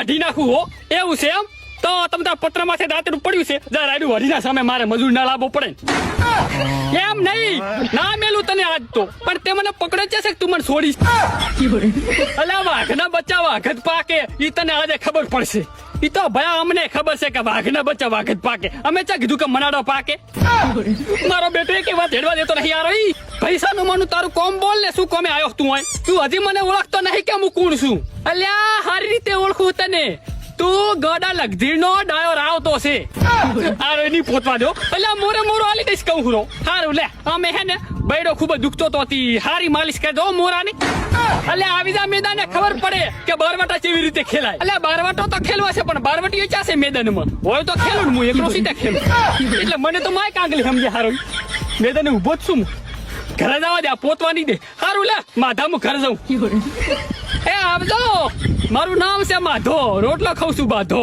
વાઢી નાખું હો એવું છે એમ તો તમ તાર પત્ર માથે દાંતરું પડ્યું છે જા રાયડું વાઢીના સામે મારે મજૂર ના લાવવો પડે એમ નહીં ના મેલું તને આજ તો પણ તે મને પકડે છે કે તું મને છોડીશ અલા વાઘના બચ્ચા વાઘ જ પાકે ઈ તને આજે ખબર પડશે ઈ તો ભયા અમને ખબર છે કે વાઘના બચ્ચા વાઘ જ પાકે અમે ચા કીધું કે મનાડો પાકે મારો બેટો એક વાત હેડવા દેતો નહીં યાર ઈ પૈસાનું માનું તારું કોમ બોલ ને શું કોમે આવ્યો તું હોય તું હજી મને ઓળખતો નહીં કે હું કોણ છું અલ્યા હારી રીતે ઓળખું તને તું ગોડા લગધીનો ડાયો રાવતો છે આરે ની પોતવા દો અલ્યા મોરે મોરો આલી દઈશ કહું હુરો હારું લે અમે હે ને બૈડો ખૂબ દુખતો તો હતી હારી માલિશ કરી દો મોરાની અલ્યા આવી જા મેદાને ખબર પડે કે બારવાટા કેવી રીતે ખેલાય અલ્યા બારવાટો તો ખેલવા છે પણ બારવટીઓ ચાસે મેદાનમાં હોય તો ખેલું હું એકલો સીધા ખેલું એટલે મને તો માય કાંગલી સમજે હારો મેદાને ઉભો જ છું ઘરે જવા દે આ પોતવા નહીં દે હારું લે માધા હું ઘરે જાઉં એ આવજો મારું નામ છે માધો રોટલો ખાઉં છું બાધો